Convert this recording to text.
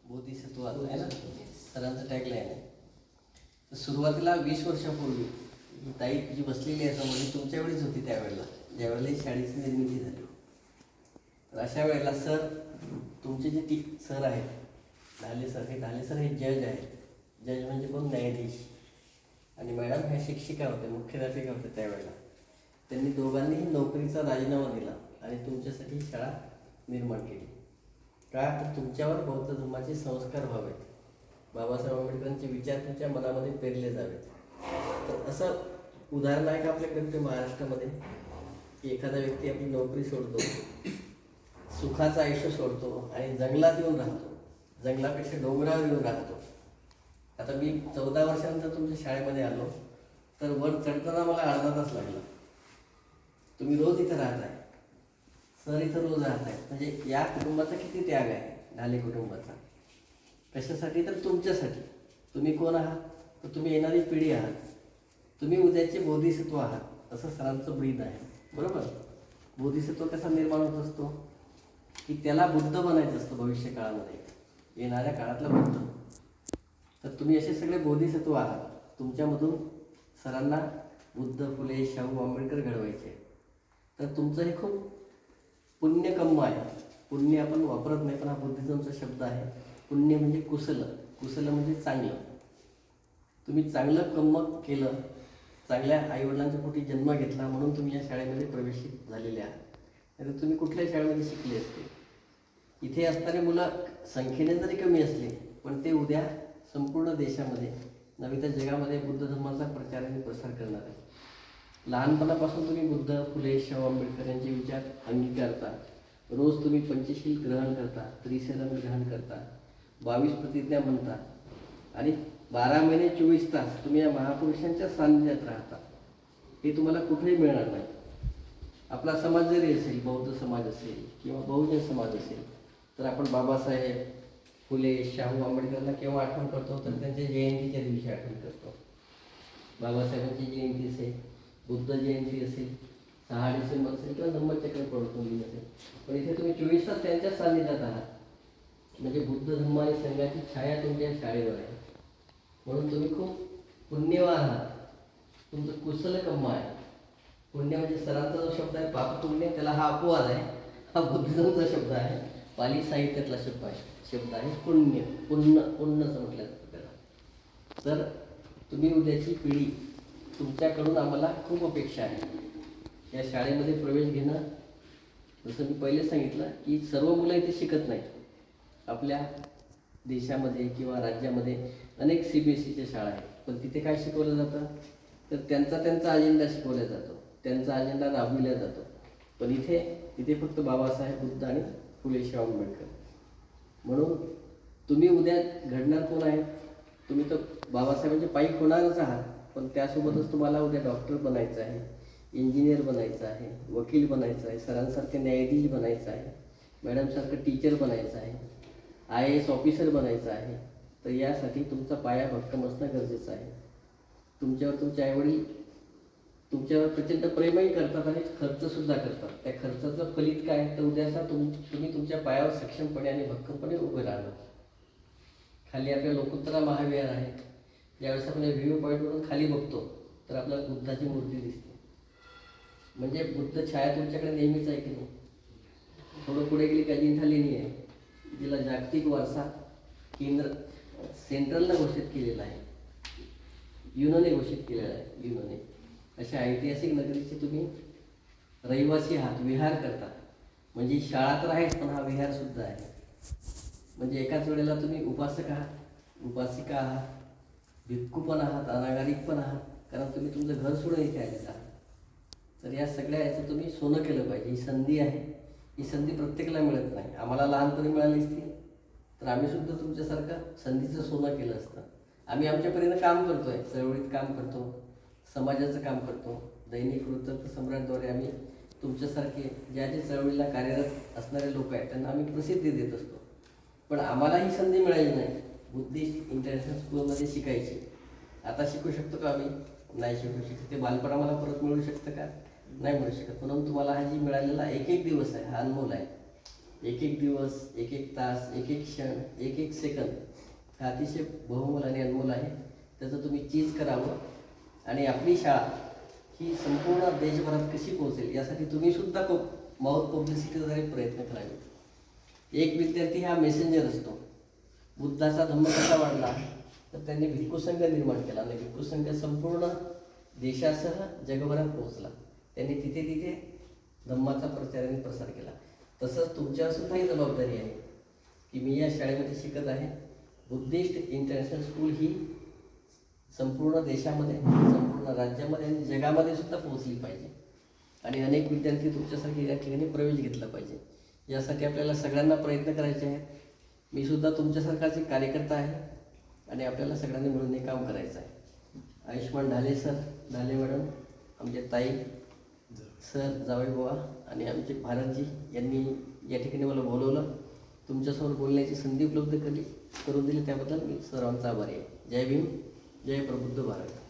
बोधिसत्वाचं आहे ना सरांचं टॅगलाईन आहे. तर सुरुवातीला 20 वर्षापूर्वी ही ताई जी बसलेली आहे समोर तुमच्या वेळीच होती त्यावेळेला, ज्यावेळेला ही शाळेची निर्मिती झाली. तर अशा वेळेला सर तुमचे जे सर आहेत ढाले सर हे जज आहेत. जज म्हणजे कोण? न्यायाधीश. आणि मॅडम ह्या शिक्षिका होत्या, मुख्याध्यापिका होत्या त्यावेळेला. त्यांनी दोघांनीही नोकरीचा राजीनामा दिला आणि तुमच्यासाठी ही शाळा निर्माण केली. का? तर तुमच्यावर बौद्ध धर्माचे संस्कार व्हावेत, बाबासाहेब आंबेडकरांचे विचार तुमच्या मनामध्ये पेरले जावेत. तर असं उदाहरण आहे का आपल्याकडे महाराष्ट्रामध्ये की एखादा व्यक्ती आपली नोकरी सोडतो, सुखाचं आयुष्य सोडतो आणि जंगलात येऊन राहतो, जंगलापेक्षा डोंगरावर येऊन राहतो. आता मी 14 वर्षानंतर तुमच्या शाळेमध्ये आलो, तर वर चढताना मला अर्धा तास लागला. तुम्ही रोज इथं राहताय, सर इथं रोज राहताय, म्हणजे या कुटुंबाचा किती त्याग आहे, ढाले कुटुंबाचा. कशासाठी? तर तुमच्यासाठी. तुम्ही कोण आहात? तर तुम्ही येणारी पिढी आहात, तुम्ही उद्याचे बोधिसत्व आहात, असं सरांचं ब्रीद आहे. बरोबर? बोधिसत्व कसा निर्माण होत असतो की त्याला बुद्ध बनायचं असतं भविष्य काळामध्ये, येणाऱ्या काळातला बुद्ध. तर तुम्ही असे सगळे बोधिसत्व आहात. तुमच्यामधून सरांना बुद्ध, फुले, शाहू, आंबेडकर घडवायचे. तर तुमचं हे खूप पुण्यकर्म आहे. पुण्य आपण वापरत नाही, पण हा बुद्धिझमचा शब्द आहे. पुण्य म्हणजे कुशल, कुशल म्हणजे चांगलं. तुम्ही चांगलं कर्म केलं, चांगल्या आईवडिलांच्या पोटी जन्म घेतला, म्हणून तुम्ही या शाळेमध्ये प्रवेशित झालेले आहात. नाही तर तुम्ही कुठल्याही शाळेमध्ये शिकले असते. इथे असणारी मुलं संख्येने जरी कमी असले, पण ते उद्या संपूर्ण देशामध्ये नव्हे तर जगामध्ये बुद्ध धर्माचा प्रचार आणि प्रसार करणार आहे. लहानपणापासून तुम्ही बुद्ध, फुले, शाहू आंबेडकर यांचे विचार अंगीकारता. रोज तुम्ही पंचशील ग्रहण करता, त्रिशरण ग्रहण करता, 22 प्रतिज्ञा म्हणता आणि 12 महिने 24 तास तुम्ही या महापुरुषांच्या सान्निध्यात राहता. हे तुम्हाला कुठेही मिळणार नाही. आपला समाज जरी असेल, बौद्ध समाज असेल किंवा बहुजन समाज असेल, तर आपण बाबासाहेब, फुले, शाहू आंबेडकरांना केव्हा आठवण करतो? तर त्यांच्या जयंतीच्या दिवशी आठवण करतो. बाबासाहेबांची जयंती असेल, बुद्ध जयंती असेल, 6 डिसेंबर असेल किंवा धम्मचक्र प्रवर्तन दिन असेल, पण इथे तुम्ही 24 तास त्यांच्या सान्निध्यात आहात. म्हणजे बुद्ध धर्म आणि संघाची छाया तुमच्या शाळेवर आहे. म्हणून तुम्ही खूप पुण्यवान आहात. तुमचं कुशल कर्म आहे. पुण्य म्हणजे सरांचा जो शब्द आहे पापपुण्य, त्याला हा अपवाद आहे. हा बुद्धिझमचा शब्द आहे, पाली साहित्यातला शब्द आहे पुण्य. पुण्यचं म्हटलं जातं त्याला. तर तुम्ही उद्याची पिढी, तुमच्याकडून आम्हाला खूप अपेक्षा आहे. या शाळेमध्ये प्रवेश घेणं, जसं मी पहिले सांगितलं की सर्व मुलं इथे शिकत नाहीत. आपल्या देशामध्ये किंवा राज्यामध्ये अनेक CBSEच्या शाळा आहेत, पण तिथे काय शिकवलं जातं? तर त्यांचा अजेंडा शिकवला जातो, त्यांचा अजेंडा राबविला जातो. पण इथे फक्त बाबासाहेब, बुद्ध आणि फुले, शाहू आंबेडकर. म्हणून तुम्ही उद्या घडणार कोण आहे? तुम्ही तर बाबासाहेबांचे पायी होणारच आहात, पण त्यासोबतच तुम्हाला उद्या डॉक्टर बनायचं आहे, इंजिनियर बनायचं आहे, वकील बनायचं आहे, सरांसारखे न्यायाधीश बनायचं आहे, मॅडमसारखं टीचर बनायचं आहे, IAS ऑफिसर बनायचं आहे. तर यासाठी तुमचा पाया भक्कम असणं गरजेचं आहे. तुमच्यावर तुमचे आईवडील तुमच्यावर प्रचंड प्रेमही करतात आणि खर्चसुद्धा करतात. त्या खर्चाचं फलित काय? तर उद्याचा तुम्ही तुमच्या पायावर सक्षमपणे आणि भक्कमपणे उभे राहणार. खाली आपल्या लोकोत्तरा महाविहार आहे. ज्यावेळेस आपण व्ह्यू पॉईंटवरून खाली बघतो तर आपल्याला बुद्धाची मूर्ती दिसते. म्हणजे बुद्ध छाया तुमच्याकडे नेहमीच आहे की नाही? थोडं पुढे गेली की अजिंठा लेणी आहे, जिला जागतिक वारसा केंद्र सेंट्रलनं घोषित केलेलं आहे, युनोने घोषित केलेलं आहे. युनोने अशा ऐतिहासिक नगरीचे तुम्ही रहिवासी आहात, विहार करता. म्हणजे शाळा तर आहेच, पण हा विहारसुद्धा आहे. म्हणजे एकाच वेळेला तुम्ही उपासक आहात, उपासिका आहात, भिक्खू पण आहात, अनागारिक पण आहात, कारण तुम्ही तुमचं घर सोडून इथे आलेलं आहात. तर या सगळ्या याचं तुम्ही सोनं केलं पाहिजे. ही संधी आहे, ही संधी प्रत्येकाला मिळत नाही. आम्हाला लहानपणी मिळाली असती तर आम्हीसुद्धा तुमच्यासारखं संधीचं सोनं केलं असतं. आम्ही आमच्या परीनं काम करतोय, चळवळीत काम करतो, समाजाचं काम करतो. दैनिक वृत्तपत्र सम्राटद्वारे आम्ही तुमच्यासारखे ज्या चळवळीला कार्यरत असणारे लोक आहेत त्यांना आम्ही प्रसिद्धी देत असतो. पण आम्हाला ही संधी मिळाली नाही बुद्धिस्ट इंटरनॅशनल स्कूलमध्ये शिकायची. आता शिकू शकतो का आम्ही? नाही शिकू शकतो. ते बालपण आम्हाला परत मिळू शकतं का? नाही मिळू शकत. म्हणून तुम्हाला हा जी मिळालेला एक दिवस आहे हा अनमोल आहे. एक एक दिवस, एक एक तास, एक एक क्षण, एक एक सेकंद हा अतिशय बहुमोल आणि अनमोल आहे. त्याचं तुम्ही चीज करावं आणि आपली शाळा ही संपूर्ण देशभरात कशी पोहोचेल यासाठी तुम्ही सुद्धा माउथ पब्लिसिटीद्वारे प्रयत्न करावे. एक विद्यार्थी हा मेसेंजर असतो. बुद्धाचा धम्म कसा वाढला तर त्यांनी भिक्खुसंघ निर्माण केला आणि भिक्खुसंघ संपूर्ण देशासह जगभरात पोहोचला. त्यांनी तिथे तिथे धम्माचा प्रचार आणि प्रसार केला. तसंच तुमच्यावर सुद्धा ही जबाबदारी आहे की मी या शाळेमध्ये शिकत आहे. बुद्धिस्ट इंटरनॅशनल स्कूल ही संपूर्ण देशामध्ये, संपूर्ण राज्यामध्ये आणि जगामध्ये सुद्धा पोहोचली पाहिजे आणि अनेक विद्यार्थी तुमच्यासारखे या ठिकाणी प्रवेश घेतला पाहिजे. यासाठी आपल्याला सगळ्यांना प्रयत्न करायचे आहेत. मी सुद्धा तुमच्यासारखाच एक कार्यकर्ता आहे आणि आपल्याला सगळ्यांनी मिळून हे काम करायचं आहे. आयुष्मान ढाले सर, ढाले मॅडम, आमचे ताई सर, जावई बुवा आणि आमचे भारतजी यांनी या ठिकाणी मला बोलवलं, तुमच्यासमोर बोलण्याची संधी उपलब्ध करून दिली, त्याबद्दल मी सर्वांचा आभारी आहे. जय भीम, जय प्रबुद्ध भारत.